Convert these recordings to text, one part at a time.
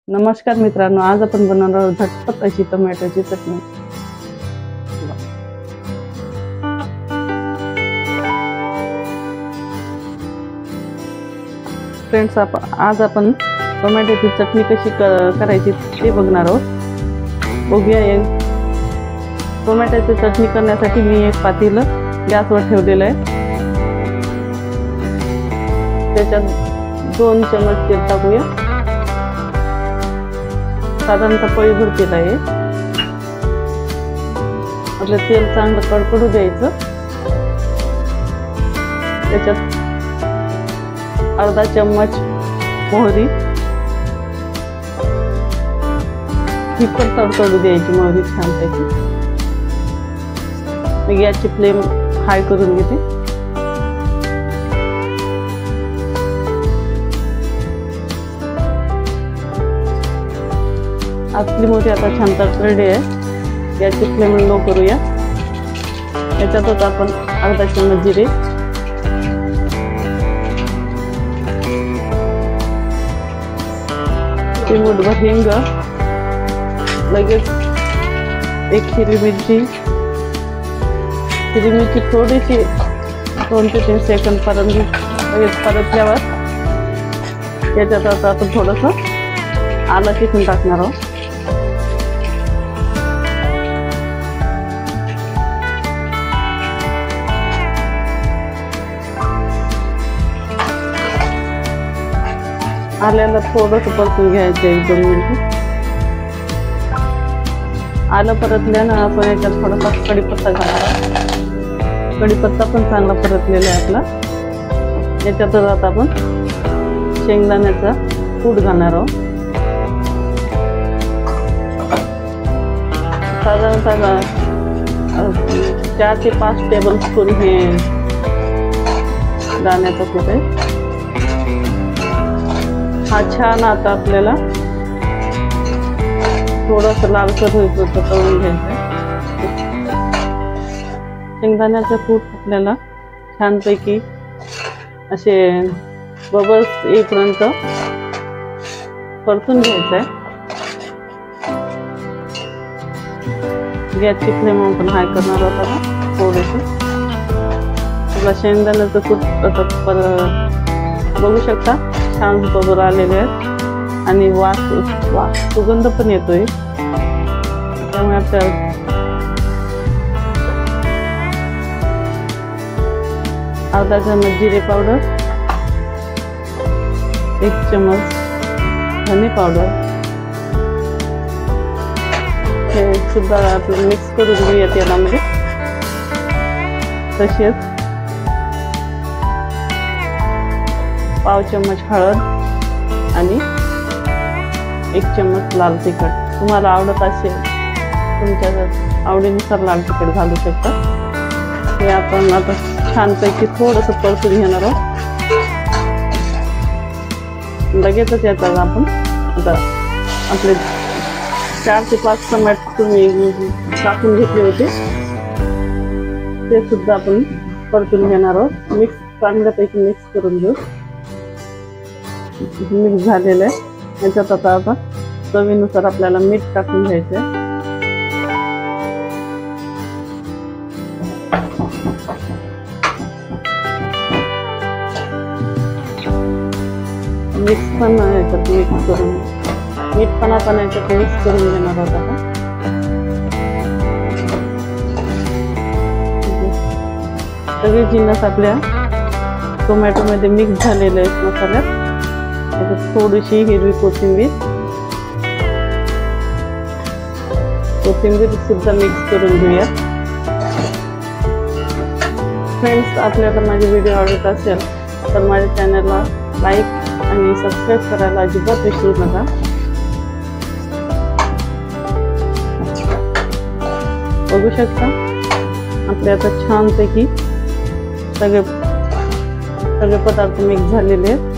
नमस्कार मित्रांनो, आज आपण बनवणार आहोत झटपट अशी टोमॅटोची चटणी। फ्रेंड्स, आज आपण टोमॅटोची चटणी कशी करायची ते बघणार आहोत। बघूया। टोमॅटोची चटणी करण्यासाठी मी एक पातेलं गॅसवर ठेवलेलं आहे। त्याच्यात 2 चमच तेल टाकूया। साधारणतः पळीभर तेल आहे। आपलं तेल चांगलं कडकडू द्यायचं। त्याच्यात अर्धा चम्मच मोहरी, ही पण तडतडू द्यायची मोहरी छानपैकी। मी गॅसची फ्लेम हाय करून घेते। आपली मोहरी आता छान तडतडली आहे। गॅसची फ्लेम लो करूया। याच्यातच आपण अर्धा चम्मच जिरे, चिमूटभर हिंग, लगेच 1 हिरवी मिरची। हिरवी मिरची थोडीशी 2 ते 3 सेकंद लगेच परतल्यावर याच्यात आता आपण थोडंसं आलं किसून टाकणार आहोत। आल्याला थोडंसं परतून घ्यायचं 1-2 मिनिट। आलं परतल्यानं आपण याच्यात थोडासा कढीपत्ता घालावा। कढीपत्ता पण चांगला परतलेला आहे आपला। याच्यातच आता आपण शेंगदाण्याचा कूट घालणार आहोत। साधारणतः 4 ते 5 टेबलस्पून हे दाण्याचा कूट आहे। हा छान आता आपल्याला थोडंसं लालसर होईपर्यंत तळून घ्यायचं आहे। शेंगदाण्याचा कूट आपल्याला छानपैकी असे बबल्स येईपर्यंत परतून घ्यायचं आहे। गॅसची फ्लेम आपण हाय करणार आहोत आता थोडेसे। आपला शेंगदाण्याचं कूट आता बघू शकता छान बबल आलेले आहेत आणि सुगंध पण येतोय। त्यामुळे आपल्याला अर्धा चम्मच जिरे पावडर, 1 चम्मच धने पावडर हे सुद्धा आपण मिक्स करून घेऊया तेलामध्ये। तसेच पाव चम्मच हळद आणि 1 चम्मच लाल तिखट। तुम्हाला आवडत असेल तुमच्या आवडीनुसार लाल तिखट घालू शकता। हे आपण आता छानपैकी थोडंसं परतून घेणार आहोत। लगेचच याचा आपण आता आपले 4 ते 5 टोमॅटो तुम्ही टाकून घेतले होते ते सुद्धा आपण परतून घेणार आहोत। मिक्स चांगल्यापैकी मिक्स करून घेऊ। मिक्स झालेलं आहे। याच्यात आता आपण चवीनुसार आपल्याला मीठ टाकून घ्यायचं आहे। मिक्स पण याच्यात मिक्स करून मीठ पण आपण याच्यात मिक्स करून घेणार आहोत। आता सगळे जिन्नस आपल्या टोमॅटोमध्ये मिक्स झालेले आहेत मसाल्यात। थोडीशी हिरवी कोथिंबीर सुद्धा मिक्स करून घेऊया। फ्रेंड्स, आपल्याला माझे व्हिडिओ आवडत असेल तर माझ्या चॅनलला लाईक आणि सबस्क्राईब करायला अजिबात विसरू नका। बघू शकता आपले आता छानपैकी सगळे पदार्थ मिक्स झालेले आहेत।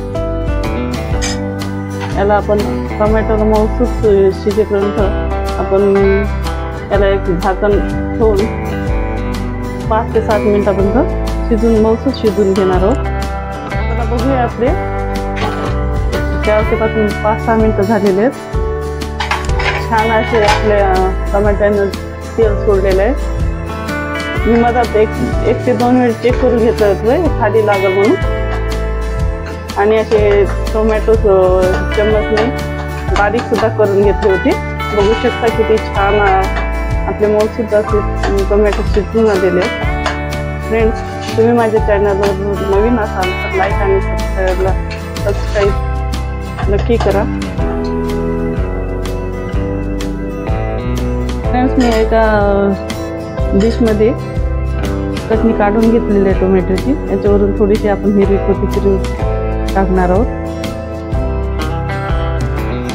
याला आपण टोमॅटोला मऊसूत शिजेपर्यंत आपण याला एक झाकण ठेवून 5 ते 7 मिनिटापर्यंत मऊसूत शिजून घेणार आहोत। आता बघूया आपले त्यापासून 5-6 मिनिटं झालेले आहेत. छान असे आपल्या टमाट्यानं तेल सोडलेलं आहे. मी मधात 1 ते 2 वेळ चेक करून घेतलं होतं खाली लागल म्हणून. आणि असे टोमॅटो चम्मचने बारीक सुद्धा करून घेतली होती. बघू शकता किती छान आपले मोड सुद्धा टोमॅटो शिजून आलेले आहेत. फ्रेंड्स, तुम्ही माझ्या चॅनलवर नवीन असाल तर लाईक आणि सबस्क्राईब नक्की करा. फ्रेंड्स, मी एका डिशमध्ये चटणी काढून घेतलेली आहे टोमॅटोची. याच्यावरून थोडीशी आपण हिरवी कोथिंबीर टाकणार आहोत.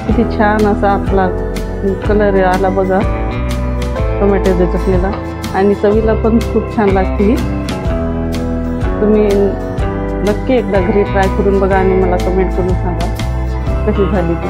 किती छान असा आपला कलर आला बघा टोमॅटोच्या चटणीला. आणि चवीला पण खूप छान लागते ही. तुम्ही नक्की एकदा घरी ट्राय करून बघा आणि मला कमेंट करून सांगा कशी झाली ती.